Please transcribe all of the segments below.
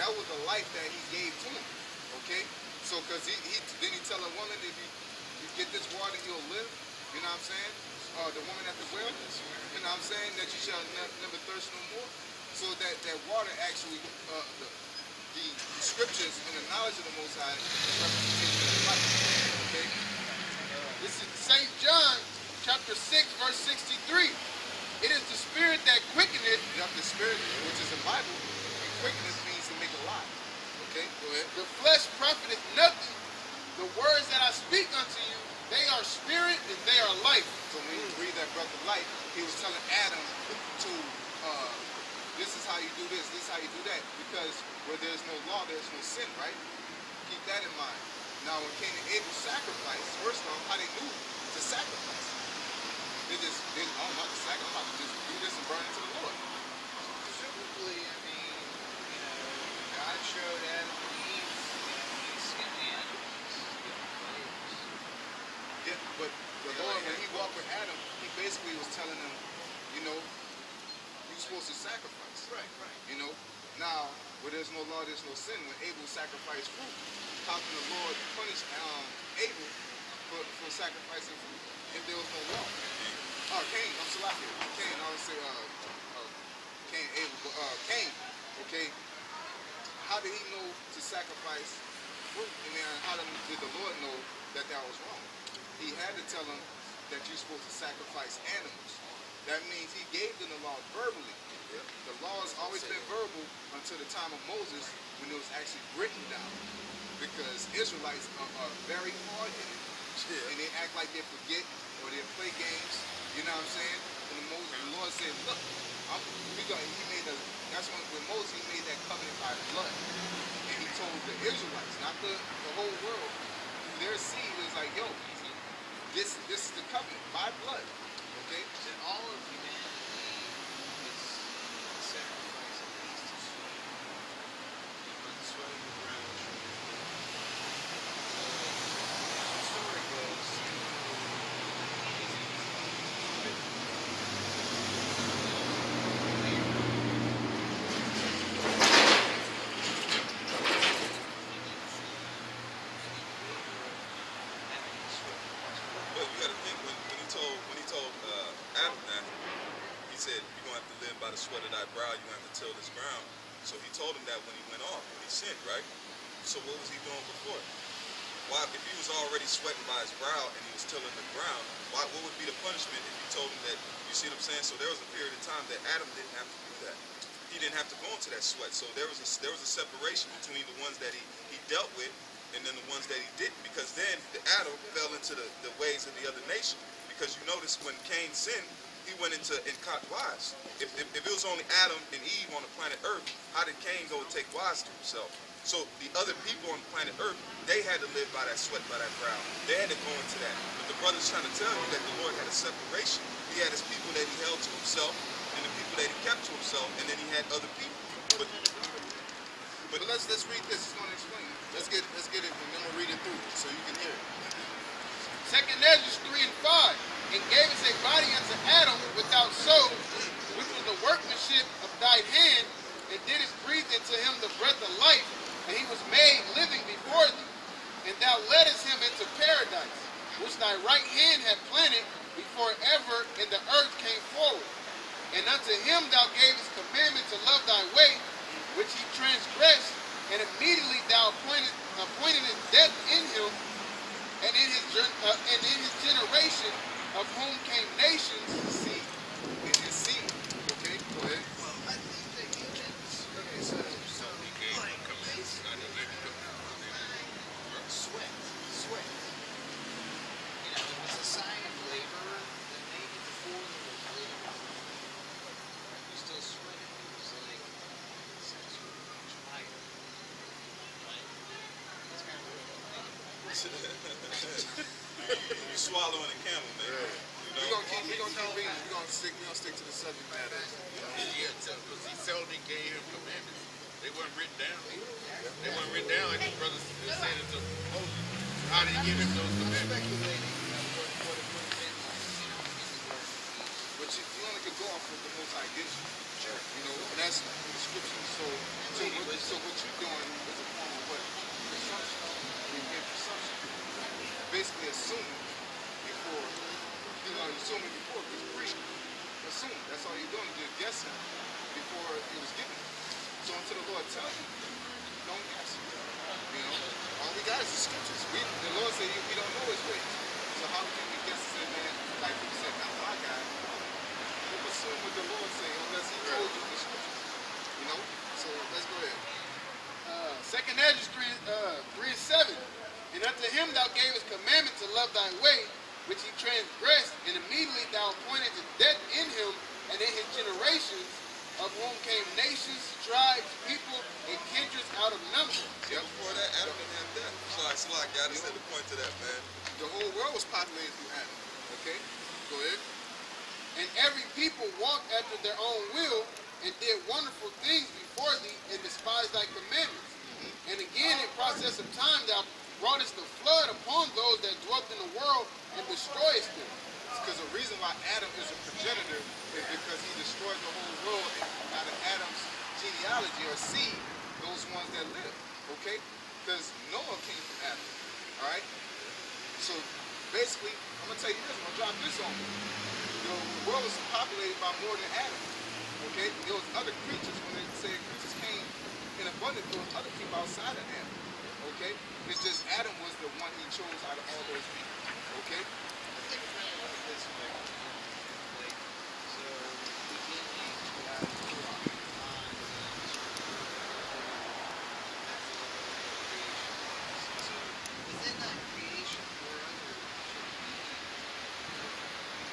that was the life that he gave to him. Okay? So, because then he tell a woman, if you get this water, you'll live. You know what I'm saying? The woman at the well, you know what I'm saying? That you shall never thirst no more. So that water actually, the scriptures and the knowledge of the Most High is representation of life. Okay? This is St. John, chapter 6, verse 63. It is the spirit that quickeneth. The spirit, which is the Bible, and quickeneth means to make alive. Okay, go ahead. The flesh profiteth nothing. The words that I speak unto you, they are spirit and they are life. So when you read that brother life, he was telling Adam to, this is how you do this is how you do that. Because where there's no law, there's no sin, right? Keep that in mind. Now when Cain and Abel sacrificed, first off, how they knew to sacrifice. They don't want to sacrifice, I'm about to just do this and burn it to the Lord. Presumably, I mean, God showed Adam and Eve, he skinned the animals, Yeah, but the Lord, when he walked with Adam, he basically was telling him, you're supposed to sacrifice. Right. You know, now, where there's no law, there's no sin. When Abel sacrificed fruit, how can the Lord punish Abel for sacrificing fruit if there was no law? Cain, I'm Salaki. Cain, I would say, Cain, Abel, but Cain, okay, how did he know to sacrifice fruit? And then how did the Lord know that was wrong? He had to tell him that you're supposed to sacrifice animals. That means he gave them the law verbally. The law has always been verbal until the time of Moses, when it was actually written down. Because Israelites are very hard-headed. And they act like they forget or they play games. You know what I'm saying? And the Lord said, look, that's when Moses made that covenant by blood. And he told the Israelites, not the whole world, through their seed, it was like, yo, this is the covenant by blood. Okay? And all of humanity is the sacrifice of these two sweat. But the sweat of the ground shall be the story goes, by the sweat of thy brow, you have to till this ground. So he told him that when he went off, when he sinned, right? So what was he doing before? Why, if he was already sweating by his brow and he was tilling the ground, what would be the punishment if he told him that, you see what I'm saying? So there was a period of time that Adam didn't have to do that. He didn't have to go into that sweat. So there was a separation between the ones that he dealt with and then the ones that he didn't, because then Adam fell into the ways of the other nation. Because you notice when Cain sinned, he went into and caught wives. If it was only Adam and Eve on the planet Earth, how did Cain go and take wives to himself? So the other people on the planet Earth, they had to live by that sweat, by that brow. They had to go into that. But the brother's trying to tell you that the Lord had a separation. He had his people that he held to himself, and the people that he kept to himself, and then he had other people. But let's read this. It's going to explain it. Let's get it, and then we'll read it through so you can hear it. 2 Ezra 3 and 5. And gave us a body unto Adam without soul, which was the workmanship of thy hand, and didst breathe into him the breath of life, and he was made living before thee. And thou leddest him into paradise, which thy right hand had planted before ever in the earth came forward. And unto him thou gavest commandment to love thy way, which he transgressed, and immediately thou appointed death in him, and in his generation, of whom came nations, seed, and his seed. Okay, go ahead. well, I think that he says, so he gave him commandments. Sweat. You know, it was a sign of labor that maybe before there was labor, you still sweating. It was like, sense of much higher. Right? That's kind of what I'm thinking. You swallowing a camel, man. Yeah. You know? We're gonna reading. We're gonna stick to the subject matter. Yeah, because he seldom gave him commandments. They weren't written down. They weren't written down like his brothers said it to Moses. How did he give him those commandments? Speculating what it would have been like, But you only could go off what the Most High gives you. Sure. You know, and that's the scripture. So what you assuming before, assuming before it was pre-assumed. That's all you're doing, you're guessing before it was given. So until the Lord tells you, don't guess. All we got is the scriptures. The Lord said we don't know his ways. So how can we guess and say, man, like he said, not my guy. We'll assume what the Lord say unless he told you the scriptures. So let's go ahead. Second Ezra 3:7. And unto him thou gavest commandment to love thy way, which he transgressed, and immediately thou appointed to death in him and in his generations, of whom came nations, tribes, people, and kindreds out of number. Yeah, before that, Adam didn't have death. Slack, I just had to point to that, man. The whole world was populated through Adam. Okay? Go ahead. And every people walked after their own will, and did wonderful things before thee, and despised thy commandments. And again, in process of time, thou broughtest the flood upon those that dwelt in the world, and destroyest them. Because the reason why Adam is a progenitor is because he destroyed the whole world, and out of Adam's genealogy or seed, those ones that live. Okay? Because Noah came from Adam. Alright? So basically, I'm going to tell you this, I'm going to drop this on you. The world was populated by more than Adam. Okay? There was other creatures. When they say creatures came in abundance, there was other people outside of Adam. Okay? It's just Adam was the one he chose out of all those people. Okay? I think about it this way. Like, so beginning on so within that creation we're under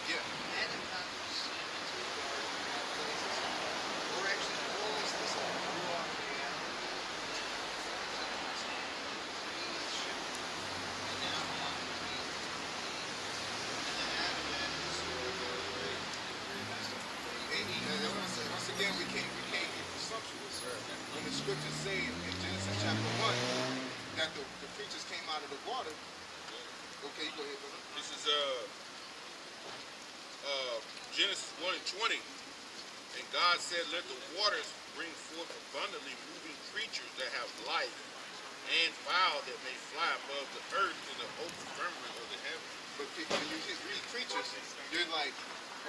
Yeah. Adam not sin into the garden that places or actually pulls this raw reality creation and now on to be Once again, we can't get presumptuous. When the scriptures say in Genesis chapter 1 that the creatures came out of the water. Okay, you go ahead, brother. This is Genesis 1:20. And God said, let the waters bring forth abundantly moving creatures that have life, and fowl that may fly above the earth in the open firmament of the heaven. But when you read creatures, you're like,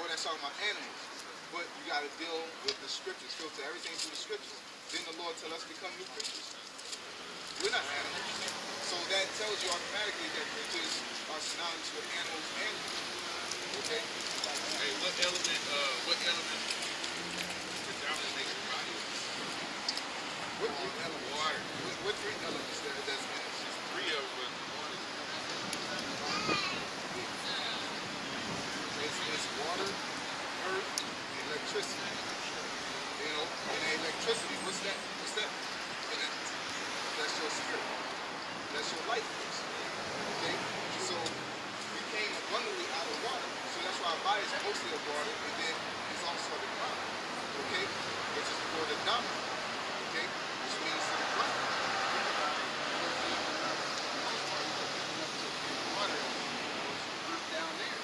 oh, that's talking about animals. But you got to deal with the scriptures, filter everything through the scriptures. Then the Lord tell us to become new creatures. We're not animals. So that tells you automatically that creatures are synonymous with animals and humans. Okay? Hey, what element predominates the body? What three elements? Water. What three elements that's in it? There's three of them, but one is It's water, earth, and electricity. And electricity, what's that? And that's your spirit. That's your life force. Okay? So we came abundantly out of water. So that's why our body is mostly of water, and then it's also the ground. Okay? Which is for the dominant. Okay? Which means the ground. Water was down there.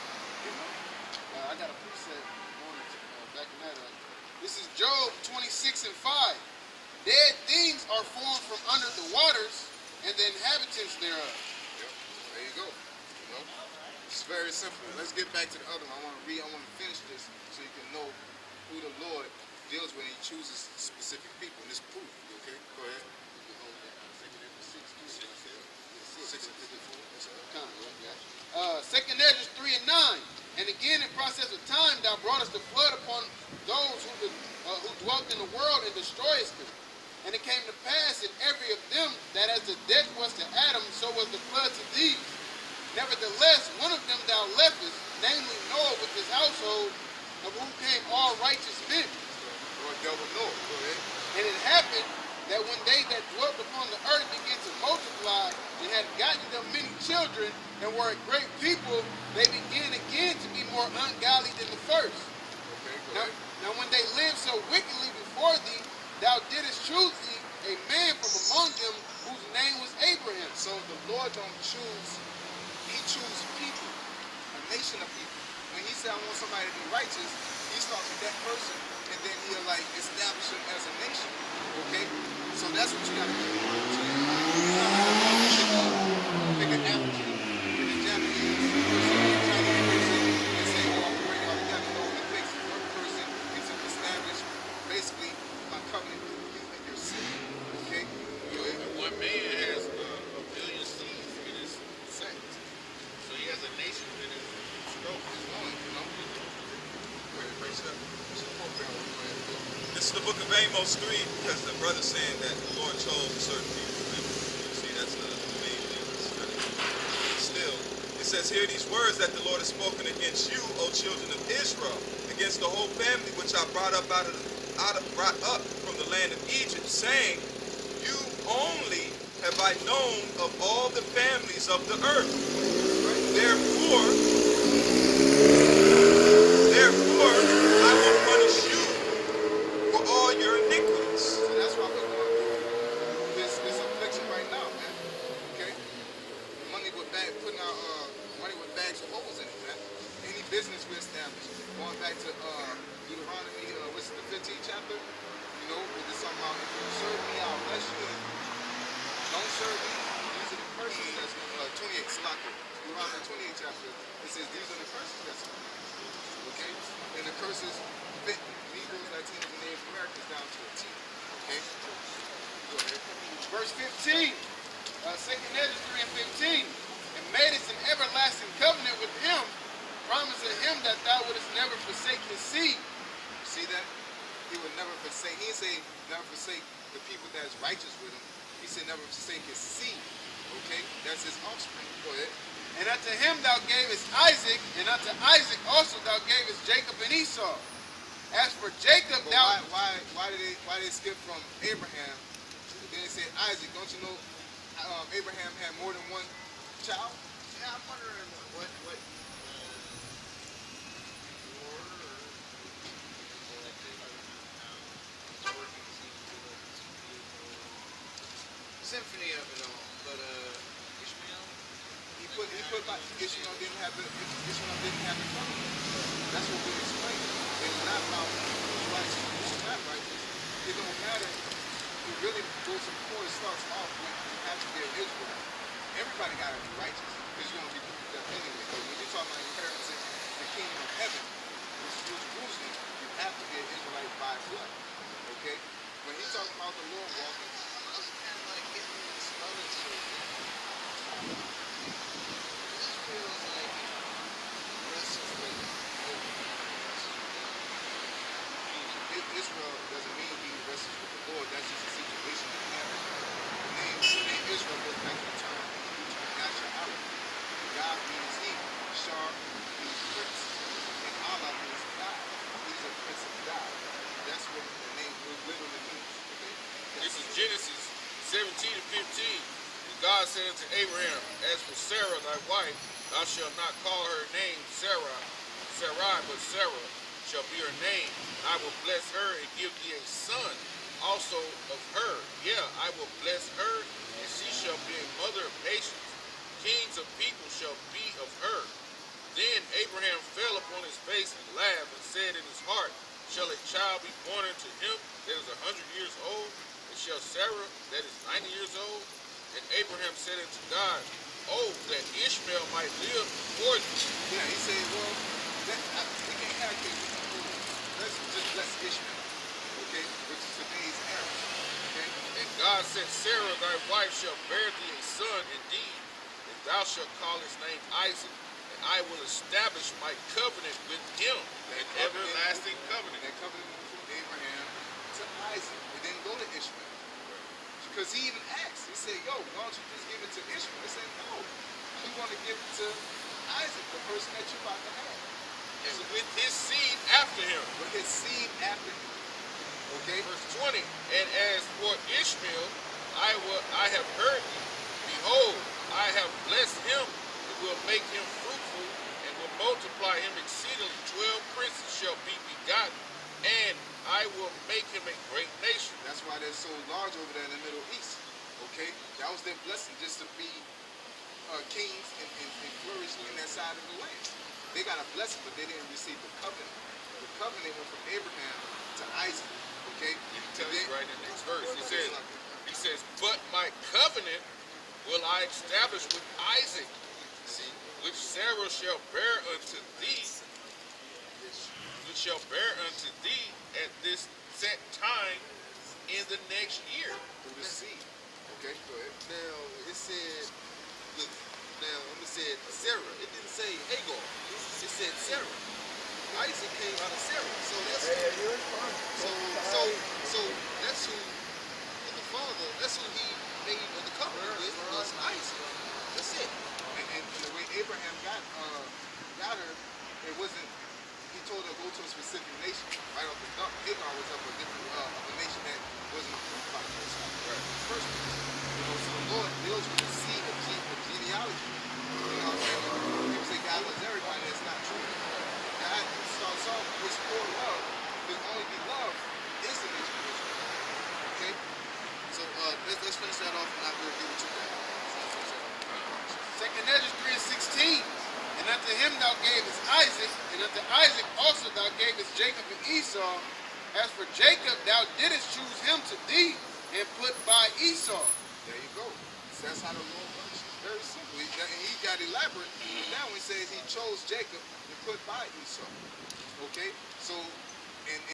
I got a preset on it, backing that up. This is Job 26:5. Dead things are formed from under the waters, and the inhabitants thereof. Yep. There you go. It's very simple. Let's get back to the other one. I want to finish this so you can know who the Lord deals with and he chooses specific people. And it's proof. Okay? Go ahead. You can hold that. Second Ezra 3:9. And again, in process of time, thou broughtest the flood upon those who dwelt in the world and destroyest them. And it came to pass in every of them that as the death was to Adam, so was the flood to thee. Nevertheless, one of them thou leftest, namely Noah with his household, of whom came all righteous men. Or devil Noah. Go ahead. And it happened that when they that dwelt upon the earth began to multiply and had gotten them many children and were a great people, they began again to be more ungodly than the first. Okay, go ahead. Now when they lived so wickedly before thee, thou didst choose thee a man from among them whose name was Abraham. So the Lord don't choose, he chooses people, a nation of people. When he said, I want somebody to be righteous, he starts with that person, and then he'll like establish them as a nation. Okay? So that's what you gotta do. Pick an African, pick a Japanese, Amos 3, because the brother's saying that the Lord chose a certain people. You see, that's the main thing. Still, it says, hear these words that the Lord has spoken against you, O children of Israel, against the whole family which I brought up brought up from the land of Egypt, saying, you only have I known of all the families of the earth. Therefore, I will punish you for all your iniquities. So that's why we're going through this affliction right now, man. Okay? Money with putting our money with bags of holes in it, man. Any business we establish, going back to Deuteronomy, what's it, the 15th chapter? You know, where it's talking about if you serve me, I'll bless you. Don't serve me. These are the curses. That's 28 Slaka. Deuteronomy 28 chapter. It says these are the curses that's on you. Okay? And the curses fit Negroes, Latinos, and Native Americans down to a T. Okay? Go ahead. Verse 15, 2nd Ezra 3 and 15. And madest an everlasting covenant with him, promising him that thou wouldest never forsake his seed. You see that? He would never forsake. He didn't say never forsake the people that is righteous with him. He said never forsake his seed. Okay? That's his offspring. Go ahead. And unto him thou gavest Isaac, and unto Isaac also thou gavest Jacob and Esau. As for Jacob, But thou... why did they skip from Abraham? Then they said Isaac. Don't you know Abraham had more than one child? Yeah, I'm wondering what symphony of it all, but Ishmael. He put like Ishmael didn't have the covenant. That's what we explained. It's not about who's righteous and who's not righteous. It don't matter. It really goes to the point. It starts off with you have to be an Israelite. Everybody got to be righteous because you're going to be put up anyway. Because when you're talking about inheritance the kingdom of heaven, which is Jerusalem, you have to be an Israelite by blood. Okay? When he's talking about the Lord walking, I was kind of like getting this other children. This feels like wrestles with Israel doesn't mean he wrestles with the Lord. That's just a situation that happened. The name Israel goes back to the term Yashar'Allah. God means he. Shar means prince. And Allah means God. He's a prince of God. That's what the name literally means. Okay? This is Genesis 17 and 15. And God said unto Abraham, as for Sarah thy wife, thou shalt not call her name Sarai, but Sarah shall be her name. I will bless her and give thee a son also of her. Yeah, I will bless her, and she shall be a mother of nations. Kings of people shall be of her. Then Abraham fell upon his face and laughed and said in his heart, shall a child be born unto him that is 100 years old? And shall Sarah that is 90 years old? And Abraham said unto God, oh, that Ishmael might live before thee. Yeah, he said, well, we can't have kids with the Lord. Let's just bless Ishmael. Okay? Which is today's Arabs. Okay? And God said, Sarah thy wife shall bear thee a son indeed, and thou shalt call his name Isaac, and I will establish my covenant with him, an everlasting covenant. That covenant went from Abraham to Isaac. It didn't go to Ishmael. Because he even asked. He said, yo, why don't you just give it to Ishmael? He said, no. I'm going to give it to Isaac, the person that you're about to have. And with his seed after him. With his seed after him. Okay? Verse 20, and as for Ishmael, I have heard thee. Behold, I have blessed him, and will make him fruitful, and will multiply him exceedingly. 12 princes shall be begotten, and I will make him a great nation. That's why they're so large over there in the Middle East. Okay? That was their blessing, just to be kings and flourish in that side of the land. They got a blessing, but they didn't receive the covenant. The covenant went from Abraham to Isaac. Okay? He tells you right in the next verse. He says, but my covenant will I establish with Isaac, see, which Sarah shall bear unto thee, at this set time in the next year. Through the seed. Okay? Go ahead. Now, it said, look, now, it said Sarah. It didn't say Hagar. It said Sarah. Isaac came out of Sarah. So that's so that's who the father. That's who he made the covenant with was Isaac. That's it. And the way Abraham got her, it wasn't. He told her to go to a specific nation right off the top. Hagar was of a different of a nation that wasn't approved by the Most High. Right. First place. So the Lord deals with the seed of genealogy. You know what I'm saying? People say God loves everybody. That's not true. God starts off with pure love. The only beloved is the nation of Israel. Okay? So let's finish that off and I will give it to you. Second Ezra 3 and 16. And unto him thou gavest Isaac, and unto Isaac also thou gavest Jacob and Esau. As for Jacob, thou didst choose him to thee, and put by Esau. There you go. So that's how the Lord works. Very simple. He got elaborate. Now he says he chose Jacob and put by Esau. Okay? So, and